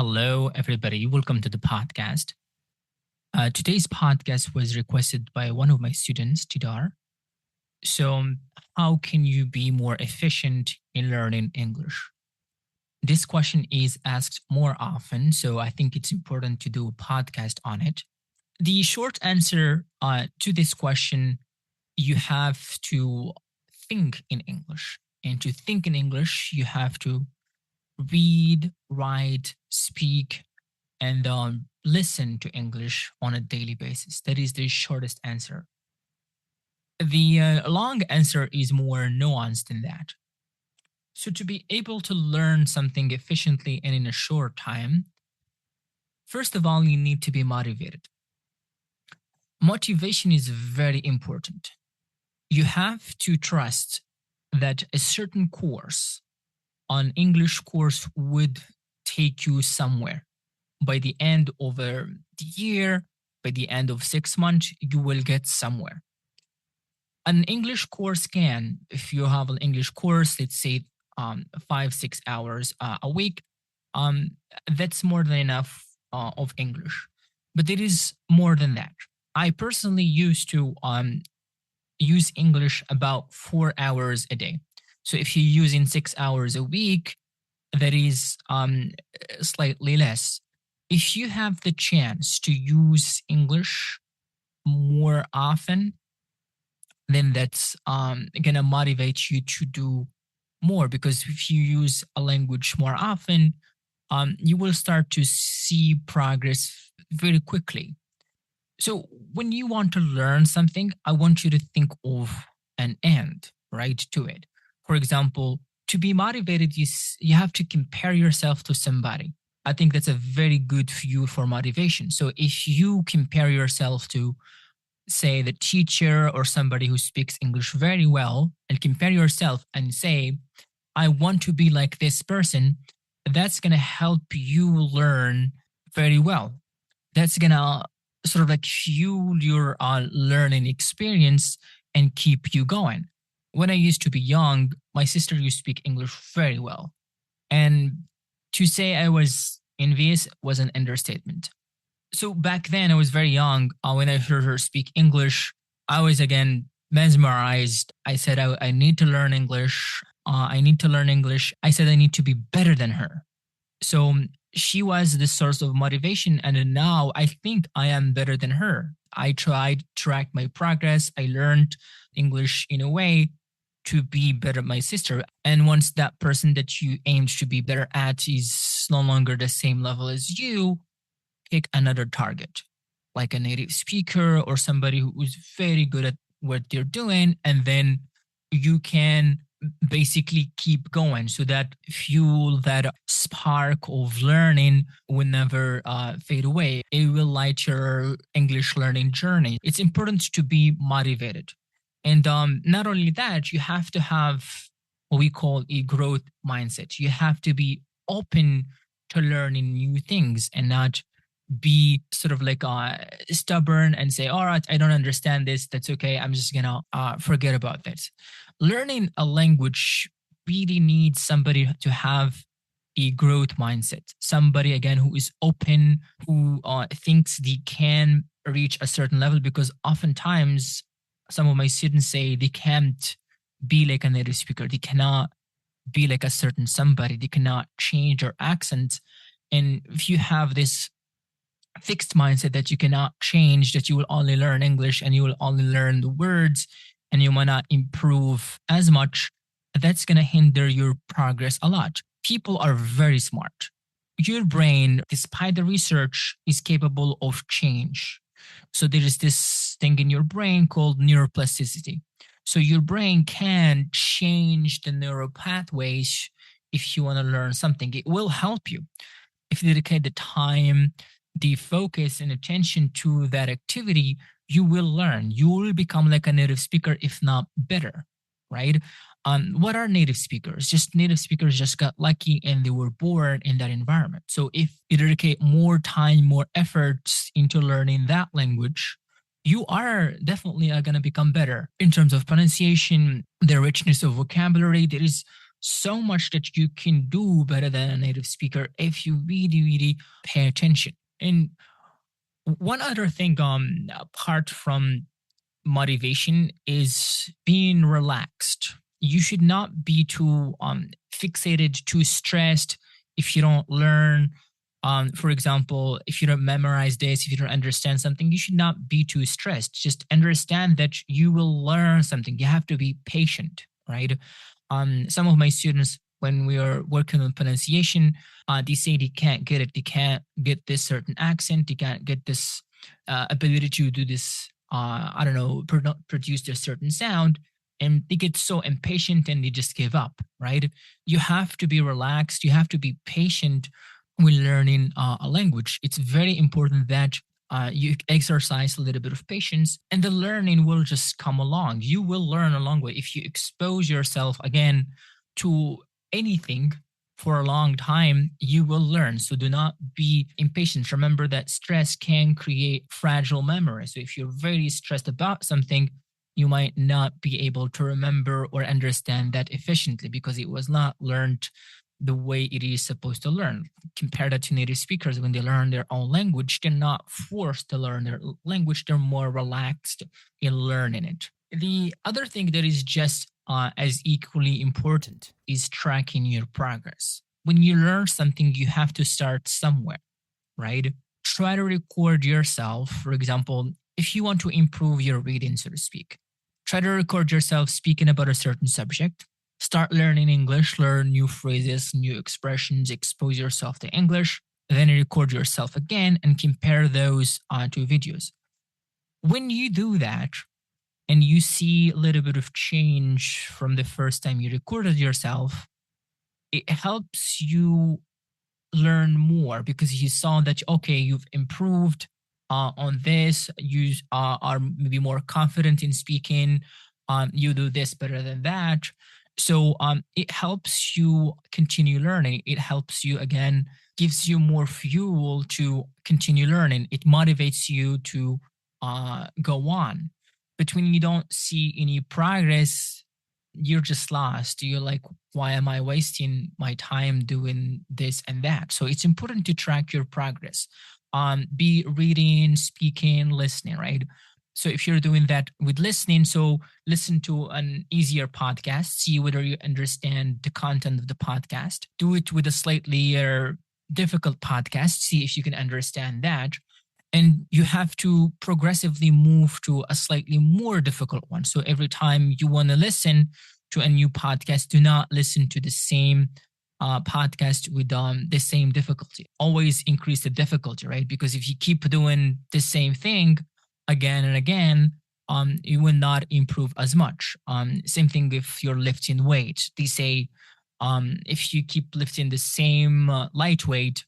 Hello, everybody. Welcome to the podcast. Today's podcast was requested by one of my students, Tidar. So, how can you be more efficient in learning English? This question is asked more often, so I think it's important to do a podcast on it. The short answer to this question, you have to think in English. And to think in English, you have to read, write, speak, and listen to English on a daily basis. That is the shortest answer. The long answer is more nuanced than that. So, to be able to learn something efficiently and in a short time, first of all, you need to be motivated. Motivation is very important. You have to trust that a certain course, an English course, would take you somewhere. By the end of the year, by the end of 6 months, you will get somewhere. An English course can, if you have an English course, let's say 5-6 hours a week, that's more than enough of English. But it is more than that. I personally used to use English about 4 hours a day. So if you're using 6 hours a week, that is slightly less. If you have the chance to use English more often, then that's gonna motivate you to do more, because if you use a language more often, you will start to see progress very quickly. So when you want to learn something, I want you to think of an end, right, to it. For example, to be motivated, you have to compare yourself to somebody. I think that's a very good view for motivation. So if you compare yourself to, say, the teacher or somebody who speaks English very well, and compare yourself and say, I want to be like this person, that's going to help you learn very well. That's going to sort of like fuel your learning experience and keep you going. When I used to be young, my sister used to speak English very well. And to say I was envious was an understatement. So back then, I was very young. When I heard her speak English, I was again mesmerized. I said, I need to learn English. I need to learn English. I said, I need to be better than her. So she was the source of motivation. And now I think I am better than her. I tried to track my progress. I learned English in a way to be better than my sister. And once that person that you aimed to be better at is no longer the same level as you, pick another target, like a native speaker or somebody who is very good at what they're doing. And then you can basically keep going, so that fuel, that spark of learning will never fade away. It will light your English learning journey. It's important to be motivated. And not only that, you have to have what we call a growth mindset. You have to be open to learning new things and not be sort of like stubborn and say, all right, I don't understand this. That's okay. I'm just going to forget about this. Learning a language really needs somebody to have a growth mindset. Somebody, again, who is open, who thinks they can reach a certain level, because oftentimes some of my students say they can't be like a native speaker. They cannot be like a certain somebody. They cannot change their accent. And if you have this fixed mindset that you cannot change, that you will only learn English and you will only learn the words and you might not improve as much, that's going to hinder your progress a lot. People are very smart. Your brain, despite the research, is capable of change. So there is this thing in your brain called neuroplasticity. So your brain can change the neural pathways if you want to learn something. It will help you. If you dedicate the time, the focus and attention to that activity, you will learn. You will become like a native speaker, if not better, right? What are native speakers? Just native speakers just got lucky and they were born in that environment. So if you dedicate more time, more efforts into learning that language, you are definitely going to become better in terms of pronunciation, the richness of vocabulary. There is so much that you can do better than a native speaker if you really, really pay attention. And one other thing, apart from motivation, is being relaxed. You should not be too fixated, too stressed if you don't learn. For example, if you don't memorize this, if you don't understand something, you should not be too stressed. Just understand that you will learn something. You have to be patient, right? Some of my students, when we are working on pronunciation, they say they can't get it. They can't get this certain accent. They can't get this ability to do this. I don't know, produce this certain sound, and they get so impatient and they just give up. Right? You have to be relaxed. You have to be patient when learning a language. It's very important that you exercise a little bit of patience, and the learning will just come along. You will learn along with if you expose yourself again to anything for a long time, you will learn. So do not be impatient. Remember that stress can create fragile memory. So if you're very stressed about something, you might not be able to remember or understand that efficiently because it was not learned the way it is supposed to learn. Compare that to native speakers. When they learn their own language, they're not forced to learn their language. They're more relaxed in learning it. The other thing that is just as equally important is tracking your progress. When you learn something, you have to start somewhere, right? Try to record yourself. For example, if you want to improve your reading, so to speak, try to record yourself speaking about a certain subject. Start learning English, learn new phrases, new expressions, expose yourself to English, then record yourself again and compare those to videos. When you do that, and you see a little bit of change from the first time you recorded yourself, it helps you learn more because you saw that, okay, you've improved on this, you are maybe more confident in speaking, you do this better than that. So it helps you continue learning. It helps you, again, gives you more fuel to continue learning. It motivates you to go on. But when you don't see any progress, you're just lost. You're like, why am I wasting my time doing this and that? So it's important to track your progress. Be reading, speaking, listening, right? So if you're doing that with listening, so listen to an easier podcast, see whether you understand the content of the podcast. Do it with a slightly difficult podcast, see if you can understand that. And you have to progressively move to a slightly more difficult one. So every time you want to listen to a new podcast, do not listen to the same podcast with the same difficulty. Always increase the difficulty, right? Because if you keep doing the same thing again and again, you will not improve as much. Same thing if you're lifting weight. They say if you keep lifting the same light weight,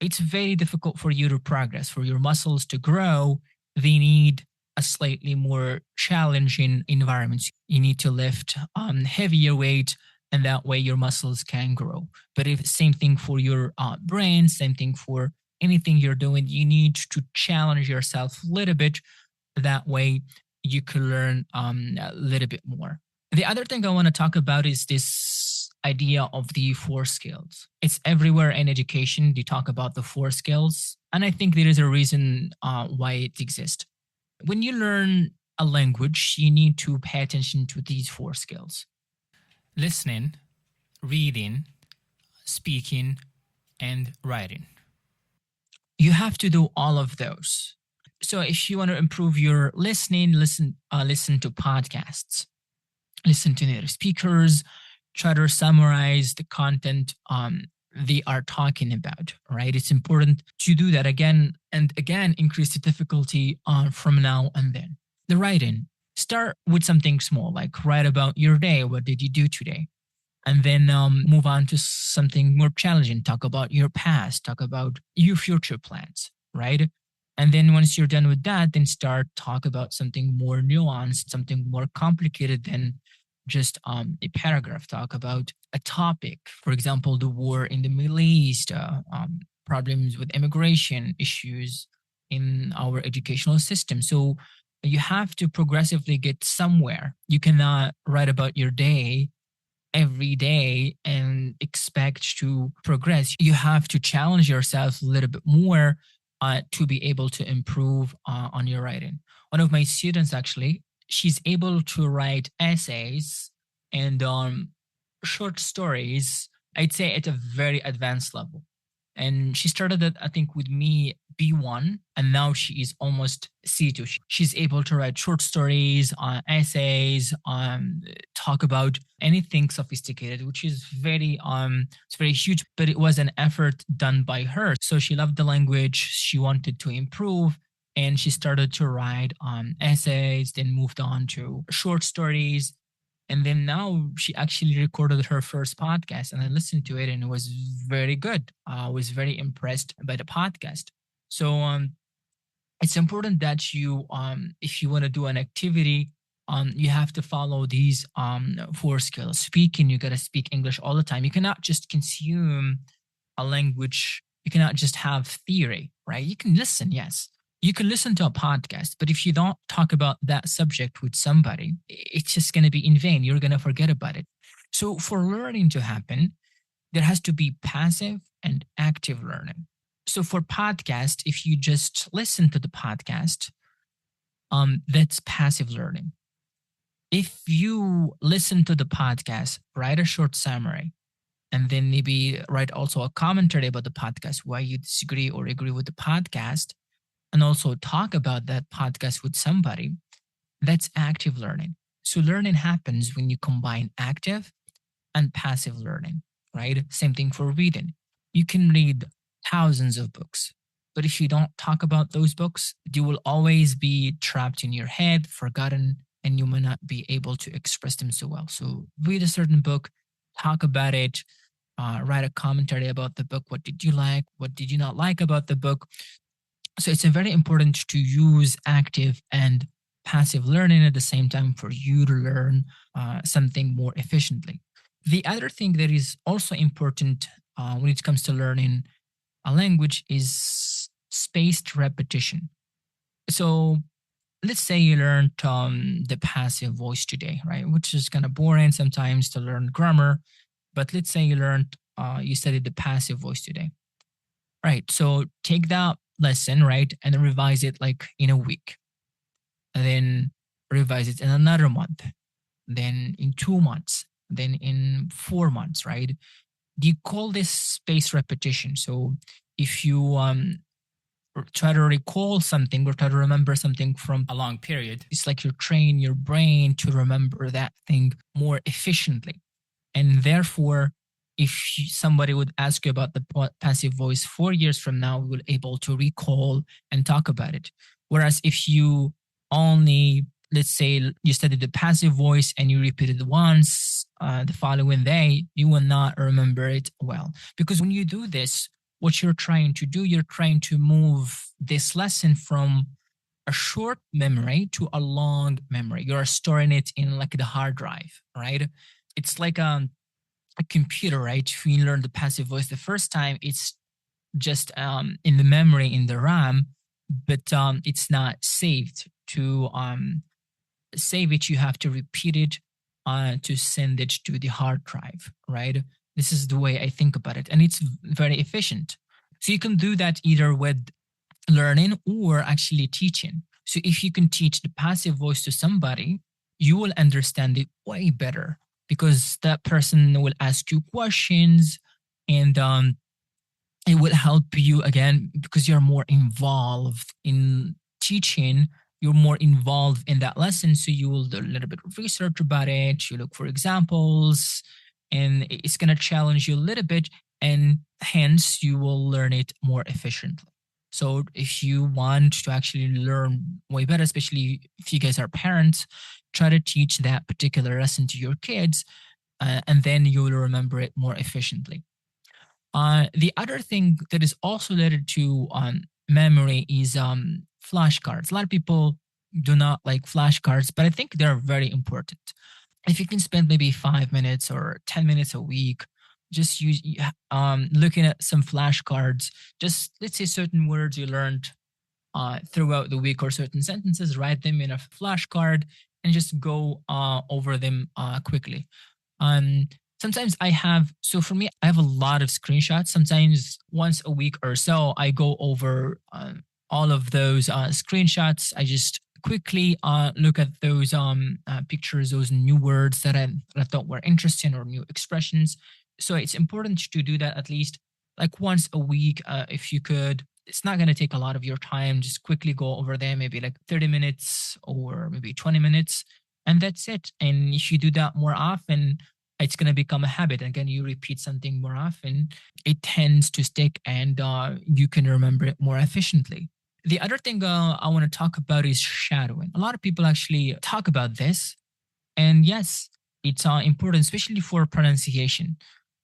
it's very difficult for you to progress. For your muscles to grow, they need a slightly more challenging environment. You need to lift heavier weight, and that way your muscles can grow. But if same thing for your brain, same thing for anything you're doing, you need to challenge yourself a little bit. That way you can learn a little bit more. The other thing I want to talk about is this idea of the four skills. It's everywhere in education. They talk about the four skills. And I think there is a reason why it exists. When you learn a language, you need to pay attention to these four skills: listening, reading, speaking, and writing. You have to do all of those. So if you want to improve your listening, listen to podcasts, listen to native speakers, try to summarize the content they are talking about, right? It's important to do that again and again, increase the difficulty from now and then. The writing, start with something small, like write about your day. What did you do today? And then move on to something more challenging. Talk about your past, talk about your future plans, right? And then once you're done with that, then start talk about something more nuanced, something more complicated than just a paragraph. Talk about a topic, for example, the war in the Middle East, problems with immigration, issues in our educational system. So you have to progressively get somewhere. You cannot write about your day every day and expect to progress. You have to challenge yourself a little bit more to be able to improve on your writing. One of my students, actually, she's able to write essays and short stories, I'd say at a very advanced level. And she started it, I think, with me B1, and now she is almost C2. She's able to write short stories, essays, talk about anything sophisticated, which is it's very huge. But it was an effort done by her. So she loved the language. She wanted to improve, and she started to write essays, then moved on to short stories. And then now she actually recorded her first podcast, and I listened to it, and it was very good. I was very impressed by the podcast. So it's important that you, if you want to do an activity, you have to follow these four skills. Speaking, you got to speak English all the time. You cannot just consume a language. You cannot just have theory, right? You can listen, yes. You can listen to a podcast, but if you don't talk about that subject with somebody, it's just going to be in vain. You're going to forget about it. So for learning to happen, there has to be passive and active learning. So for podcast, if you just listen to the podcast, that's passive learning. If you listen to the podcast, write a short summary, and then maybe write also a commentary about the podcast, why you disagree or agree with the podcast, and also talk about that podcast with somebody, that's active learning. So learning happens when you combine active and passive learning, right? Same thing for reading. You can read thousands of books, but if you don't talk about those books, they will always be trapped in your head, forgotten, and you may not be able to express them so well. So read a certain book, talk about it, write a commentary about the book. What did you like? What did you not like about the book? So it's very important to use active and passive learning at the same time for you to learn something more efficiently. The other thing that is also important when it comes to learning a language is spaced repetition. So let's say you learned the passive voice today, right? Which is kind of boring sometimes to learn grammar. But let's say you studied the passive voice today. Right. So take that lesson, right, and revise it like in a week. And then revise it in another month. Then in 2 months. Then in 4 months, right? Do you call this spaced repetition? So if you try to recall something or try to remember something from a long period, it's like you train your brain to remember that thing more efficiently. And therefore, if somebody would ask you about the passive voice 4 years from now, we will able to recall and talk about it. Whereas if you only, let's say, you studied the passive voice and you repeat it once the following day, you will not remember it well. Because when you do this, what you're trying to do, you're trying to move this lesson from a short memory to a long memory. You're storing it in like the hard drive, right? It's like a computer, right? When you learn the passive voice the first time, it's just in the memory in the RAM, but it's not saved. To save it, you have to repeat it to send it to the hard drive, right? This is the way I think about it, and it's very efficient. So you can do that either with learning or actually teaching. So if you can teach the passive voice to somebody, you will understand it way better because that person will ask you questions, and it will help you again because you're more involved in teaching. You're more involved in that lesson. So you will do a little bit of research about it. You look for examples, and it's going to challenge you a little bit. And hence, you will learn it more efficiently. So if you want to actually learn way better, especially if you guys are parents, try to teach that particular lesson to your kids, and then you will remember it more efficiently. The other thing that is also related to memory is flashcards. A lot of people do not like flashcards, but I think they're very important. If you can spend maybe 5 minutes or 10 minutes a week, just looking at some flashcards, just let's say certain words you learned throughout the week or certain sentences, write them in a flashcard and just go over them quickly. Sometimes I have, so for me, I have a lot of screenshots. Sometimes once a week or so, I go over all of those screenshots. I just quickly look at those pictures, those new words that I thought were interesting or new expressions. So it's important to do that at least like once a week, if you could. It's not going to take a lot of your time. Just quickly go over there, maybe like 30 minutes or maybe 20 minutes, and that's it. And if you do that more often, it's going to become a habit. Again, you repeat something more often, it tends to stick, and you can remember it more efficiently. The other thing I want to talk about is shadowing. A lot of people actually talk about this, and yes, it's important, especially for pronunciation.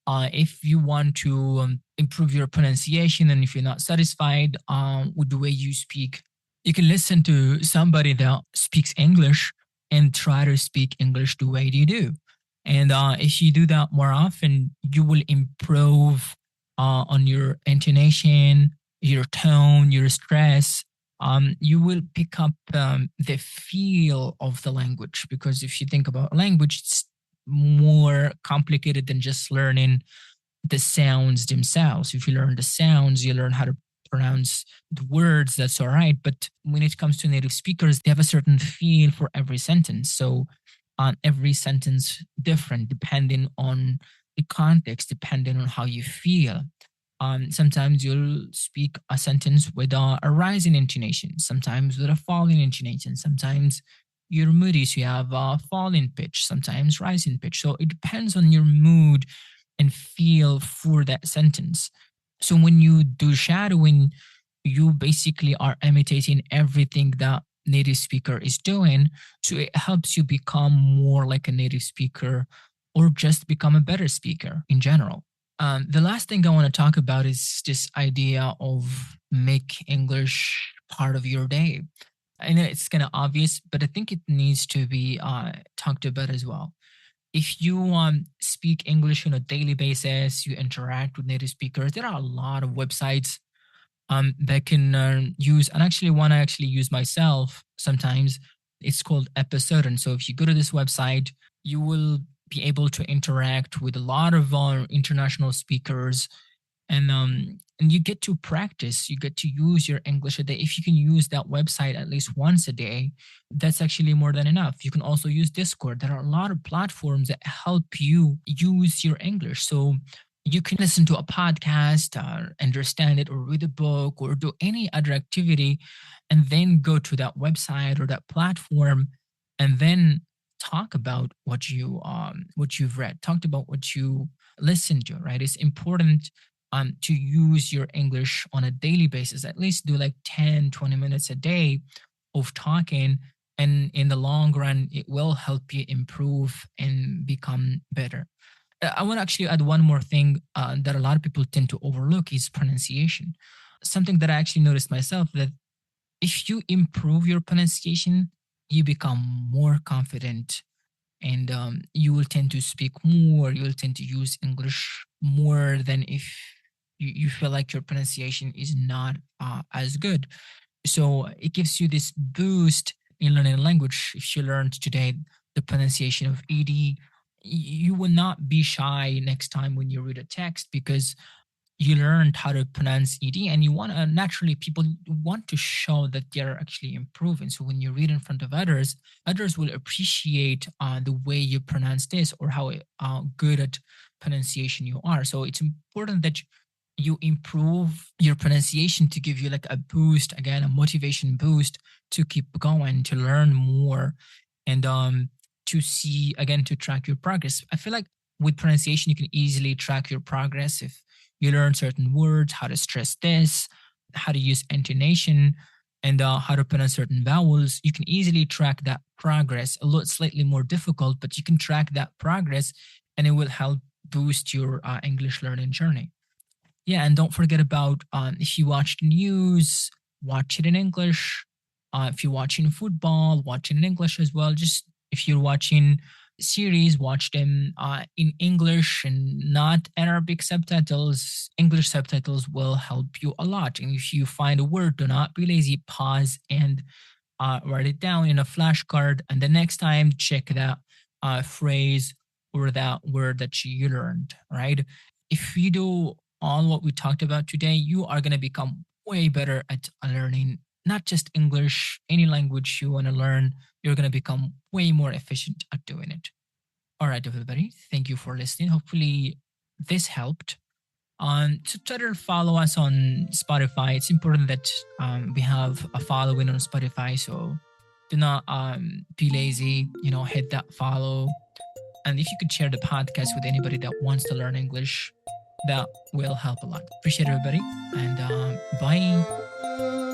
If you want to improve your pronunciation, and if you're not satisfied with the way you speak, you can listen to somebody that speaks English and try to speak English the way you do. And if you do that more often, you will improve on your intonation, your tone, your stress. You will pick up the feel of the language, because if you think about language, it's more complicated than just learning the sounds themselves. If you learn the sounds, you learn how to pronounce the words, that's all right. But when it comes to native speakers, they have a certain feel for every sentence. So every sentence different depending on the context, depending on how you feel. Sometimes you'll speak a sentence with a rising intonation, sometimes with a falling intonation, sometimes you're moody, so you have a falling pitch, sometimes rising pitch. So it depends on your mood and feel for that sentence. So when you do shadowing, you basically are imitating everything that native speaker is doing. So it helps you become more like a native speaker, or just become a better speaker in general. The last thing I want to talk about is this idea of make English part of your day. I know it's kind of obvious, but I think it needs to be talked about as well. If you speak English on a daily basis, you interact with native speakers, there are a lot of websites that can use, and actually one I actually use myself sometimes. It's called Episode. And so if you go to this website, you will be able to interact with a lot of international speakers, and you get to practice, you get to use your English a day. If you can use that website at least once a day, that's actually more than enough. You can also use Discord. There are a lot of platforms that help you use your English. So you can listen to a podcast, understand it, or read a book, or do any other activity, and then go to that website or that platform, and then talk about what you've read, talked about what you listened to. Right? It's important to use your English on a daily basis. At least do like 10-20 minutes a day of talking, and in the long run, it will help you improve and become better. I want to actually add one more thing that a lot of people tend to overlook is pronunciation. Something that I actually noticed myself, that if you improve your pronunciation, you become more confident, and you will tend to speak more. You will tend to use English more than if you feel like your pronunciation is not as good. So it gives you this boost in learning a language. If you learned today the pronunciation of ed, you will not be shy next time when you read a text, because you learned how to pronounce ed, and you want to, naturally people want to show that they're actually improving. So when you read in front of others, others will appreciate the way you pronounce this, or how good at pronunciation you are. So it's important that you improve your pronunciation to give you like a boost, again a motivation boost, to keep going, to learn more, and to see, again, to track your progress. I feel like with pronunciation you can easily track your progress. If you learn certain words, how to stress this, how to use intonation, and how to pronounce certain vowels, you can easily track that progress. A lot slightly more difficult, but you can track that progress, and it will help boost your English learning journey. Yeah, and don't forget about if you watch the news, watch it in English. If you're watching football, watch it in English as well. Just if you're watching series, watch them in English and not Arabic subtitles. English subtitles will help you a lot. And if you find a word, do not be lazy. Pause and write it down in a flashcard. And the next time, check that phrase or that word that you learned, right? If you do all what we talked about today, you are going to become way better at learning not just English, any language you want to learn. You're going to become way more efficient at doing it. All right, everybody. Thank you for listening. Hopefully, this helped. To try to follow us on Spotify, it's important that we have a following on Spotify. So do not be lazy. Hit that follow. And if you could share the podcast with anybody that wants to learn English, that will help a lot. Appreciate everybody, and bye.